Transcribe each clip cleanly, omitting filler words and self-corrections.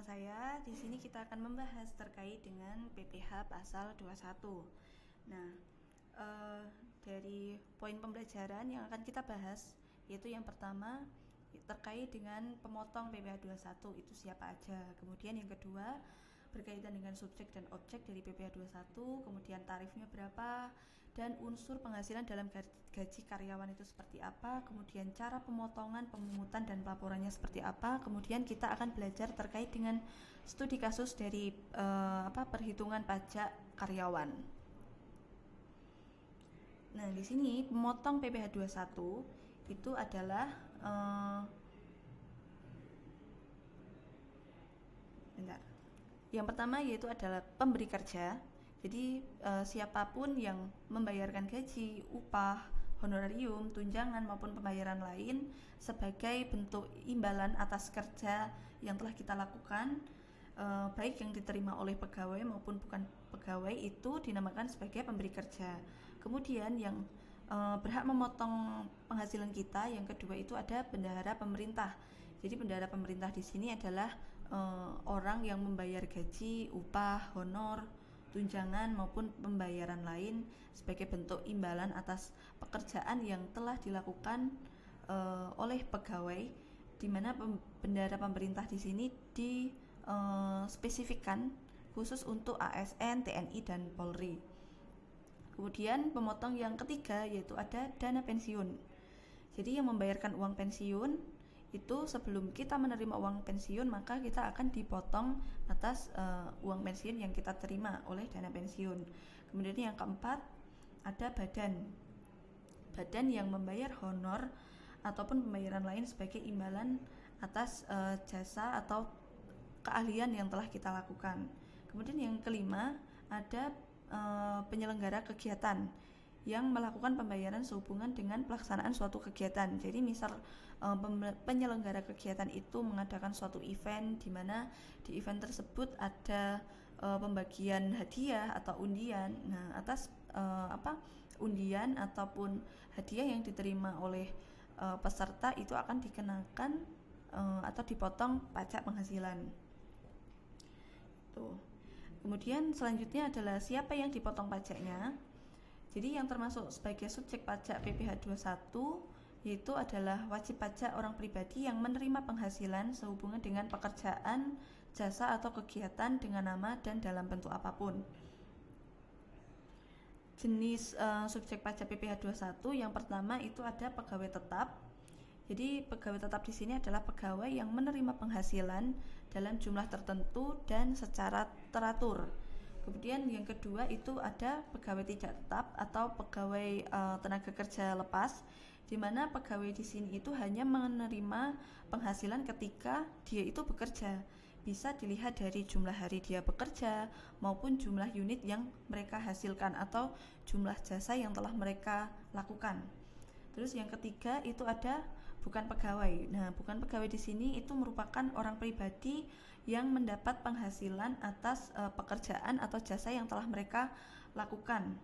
saya. Di sini kita akan membahas terkait dengan PPh pasal 21. Nah, dari poin pembelajaran yang akan kita bahas yaitu yang pertama terkait dengan pemotong PPh 21 itu siapa aja. Kemudian yang kedua berkaitan dengan subjek dan objek dari PPh 21, kemudian tarifnya berapa, dan unsur penghasilan dalam gaji karyawan itu seperti apa, kemudian cara pemotongan, pemungutan, dan pelaporannya seperti apa. Kemudian kita akan belajar terkait dengan studi kasus dari perhitungan pajak karyawan. Nah, di sini pemotong PPh 21 itu adalah Yang pertama yaitu adalah pemberi kerja. Jadi siapapun yang membayarkan gaji, upah, honorarium, tunjangan maupun pembayaran lain sebagai bentuk imbalan atas kerja yang telah kita lakukan, baik yang diterima oleh pegawai maupun bukan pegawai, itu dinamakan sebagai pemberi kerja. Kemudian yang berhak memotong penghasilan kita yang kedua itu ada bendahara pemerintah. Jadi bendahara pemerintah di sini adalah orang yang membayar gaji, upah, honor, tunjangan maupun pembayaran lain sebagai bentuk imbalan atas pekerjaan yang telah dilakukan oleh pegawai, di mana bendahara pemerintah di sini spesifikkan khusus untuk ASN, TNI, dan Polri. Kemudian pemotong yang ketiga yaitu ada dana pensiun. Jadi yang membayarkan uang pensiun itu sebelum kita menerima uang pensiun maka kita akan dipotong atas uang pensiun yang kita terima oleh dana pensiun. Kemudian yang keempat ada badan yang membayar honor ataupun pembayaran lain sebagai imbalan atas jasa atau keahlian yang telah kita lakukan. Kemudian yang kelima ada penyelenggara kegiatan yang melakukan pembayaran sehubungan dengan pelaksanaan suatu kegiatan. Jadi misal penyelenggara kegiatan itu mengadakan suatu event di mana di event tersebut ada pembagian hadiah atau undian. Nah, atas undian ataupun hadiah yang diterima oleh peserta itu akan dikenakan atau dipotong pajak penghasilan. Tuh. Kemudian selanjutnya adalah siapa yang dipotong pajaknya. Jadi yang termasuk sebagai subjek pajak PPh 21 yaitu adalah wajib pajak orang pribadi yang menerima penghasilan sehubungan dengan pekerjaan, jasa atau kegiatan dengan nama dan dalam bentuk apapun. Jenis subjek pajak PPh 21 yang pertama itu ada pegawai tetap. Jadi pegawai tetap di sini adalah pegawai yang menerima penghasilan dalam jumlah tertentu dan secara teratur. Kemudian yang kedua itu ada pegawai tidak tetap atau pegawai tenaga kerja lepas, di mana pegawai di sini itu hanya menerima penghasilan ketika dia itu bekerja. Bisa dilihat dari jumlah hari dia bekerja maupun jumlah unit yang mereka hasilkan atau jumlah jasa yang telah mereka lakukan. Terus yang ketiga itu ada bukan pegawai. Nah, bukan pegawai di sini itu merupakan orang pribadi yang mendapat penghasilan atas pekerjaan atau jasa yang telah mereka lakukan.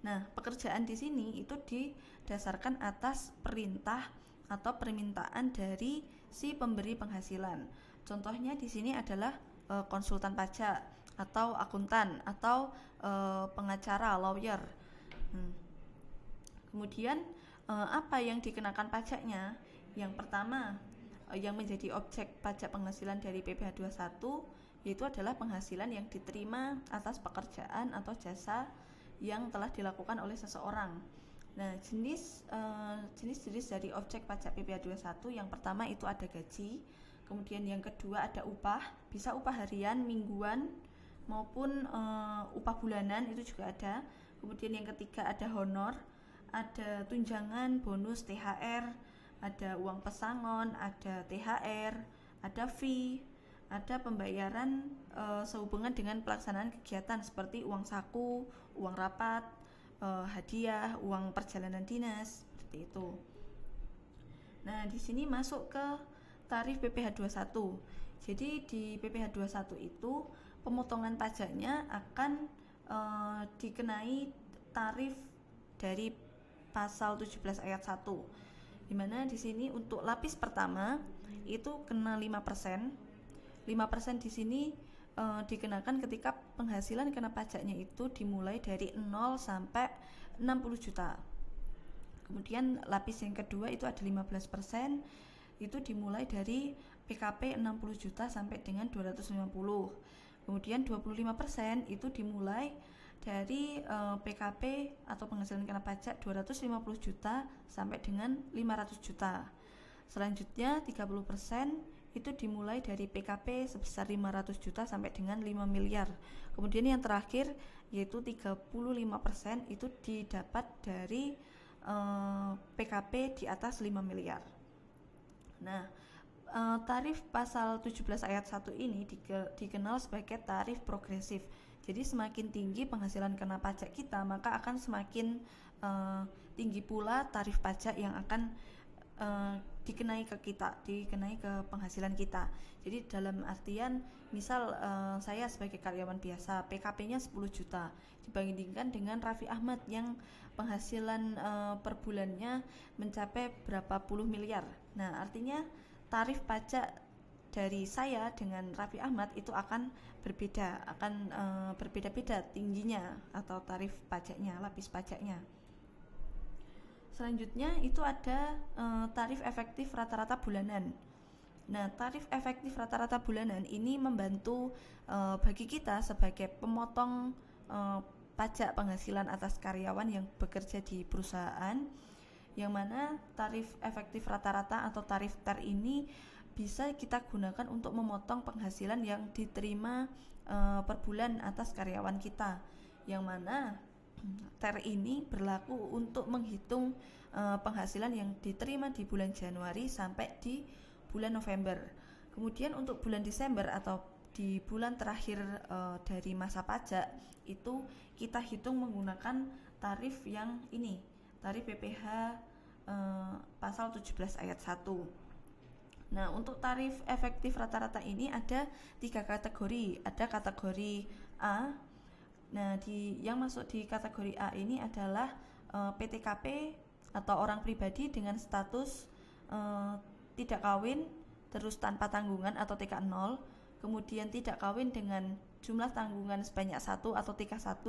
Nah, pekerjaan di sini itu didasarkan atas perintah atau permintaan dari si pemberi penghasilan. Contohnya di sini adalah konsultan pajak atau akuntan atau pengacara, lawyer. Kemudian apa yang dikenakan pajaknya? Yang pertama yang menjadi objek pajak penghasilan dari PPh 21 yaitu adalah penghasilan yang diterima atas pekerjaan atau jasa yang telah dilakukan oleh seseorang. Nah, jenis-jenis dari objek pajak PPh 21 yang pertama itu ada gaji, kemudian yang kedua ada upah, bisa upah harian, mingguan maupun upah bulanan itu juga ada. Kemudian yang ketiga ada honor, ada tunjangan, bonus, THR, ada uang pesangon, ada THR, ada fee, ada pembayaran sehubungan dengan pelaksanaan kegiatan seperti uang saku, uang rapat, hadiah, uang perjalanan dinas, seperti itu. Nah, di sini masuk ke tarif PPh 21. Jadi di PPh 21 itu pemotongan pajaknya akan dikenai tarif dari pasal 17 ayat 1, dimana di sini untuk lapis pertama itu kena 5%, 5% di sini dikenakan ketika penghasilan kena pajaknya itu dimulai dari 0 sampai 60 juta. Kemudian lapis yang kedua itu ada 15%, itu dimulai dari PKP 60 juta sampai dengan 250. Kemudian 25% itu dimulai dari PKP atau penghasilan kena pajak 250 juta sampai dengan 500 juta. Selanjutnya 30% itu dimulai dari PKP sebesar 500 juta sampai dengan 5 miliar. Kemudian yang terakhir yaitu 35% itu didapat dari PKP di atas 5 miliar. Nah, tarif pasal 17 ayat 1 ini dikenal sebagai tarif progresif. Jadi semakin tinggi penghasilan kena pajak kita, maka akan semakin tinggi pula tarif pajak yang akan dikenai ke penghasilan kita. Jadi dalam artian misal saya sebagai karyawan biasa PKP-nya 10 juta dibandingkan dengan Raffi Ahmad yang penghasilan per bulannya mencapai berapa puluh miliar. Nah, artinya tarif pajak dari saya dengan Raffi Ahmad itu akan berbeda-beda tingginya atau tarif pajaknya, lapis pajaknya. Selanjutnya itu ada tarif efektif rata-rata bulanan. Nah, tarif efektif rata-rata bulanan ini membantu bagi kita sebagai pemotong pajak penghasilan atas karyawan yang bekerja di perusahaan, yang mana tarif efektif rata-rata atau tarif TER ini bisa kita gunakan untuk memotong penghasilan yang diterima per bulan atas karyawan kita, yang mana TER ini berlaku untuk menghitung penghasilan yang diterima di bulan Januari sampai di bulan November. Kemudian untuk bulan Desember atau di bulan terakhir dari masa pajak itu kita hitung menggunakan tarif yang ini, tarif PPh pasal 17 ayat 1. Nah, untuk tarif efektif rata-rata ini ada 3 kategori. Ada kategori A. Nah, yang masuk di kategori A ini adalah PTKP atau orang pribadi dengan status tidak kawin terus tanpa tanggungan atau TK0, kemudian tidak kawin dengan jumlah tanggungan sebanyak 1 atau TK1,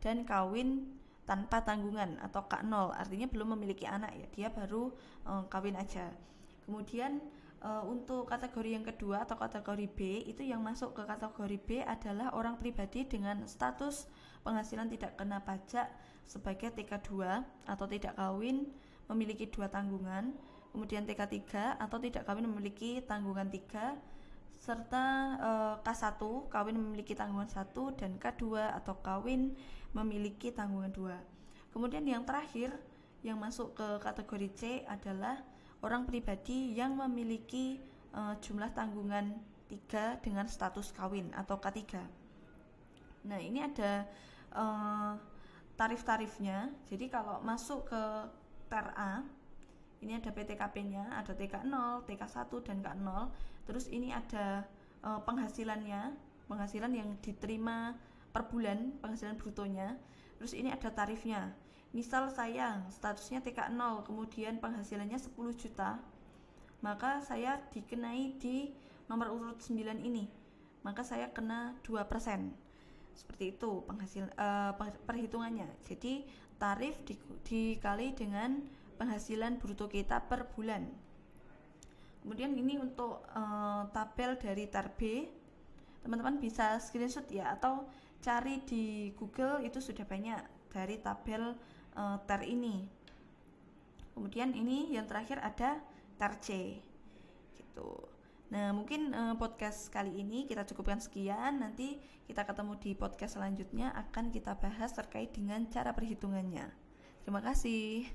dan kawin tanpa tanggungan atau K0, artinya belum memiliki anak ya, dia baru kawin aja. Kemudian untuk kategori yang kedua atau kategori B, itu yang masuk ke kategori B adalah orang pribadi dengan status penghasilan tidak kena pajak sebagai TK2 atau tidak kawin memiliki 2 tanggungan, kemudian TK3 atau tidak kawin memiliki tanggungan 3, serta K1 kawin memiliki tanggungan 1, dan K2 atau kawin memiliki tanggungan 2. Kemudian yang terakhir yang masuk ke kategori C adalah orang pribadi yang memiliki jumlah tanggungan 3 dengan status kawin atau K3. Nah, ini ada tarif-tarifnya. Jadi kalau masuk ke TER A, ini ada PTKP-nya, ada TK0, TK1, dan K0. Terus ini ada penghasilan yang diterima per bulan, penghasilan brutonya. Terus ini ada tarifnya. Misal saya statusnya TK0, kemudian penghasilannya 10 juta, maka saya dikenai di nomor urut 9 ini, maka saya kena 2%. Seperti itu perhitungannya. Jadi tarif dikali dengan penghasilan bruto kita per bulan. Kemudian ini untuk tabel dari TER B, teman-teman bisa screenshot ya, atau cari di Google, itu sudah banyak dari tabel TER ini. Kemudian ini yang terakhir ada TER C gitu. Nah, mungkin podcast kali ini kita cukupkan sekian. Nanti kita ketemu di podcast selanjutnya, akan kita bahas terkait dengan cara perhitungannya. Terima kasih.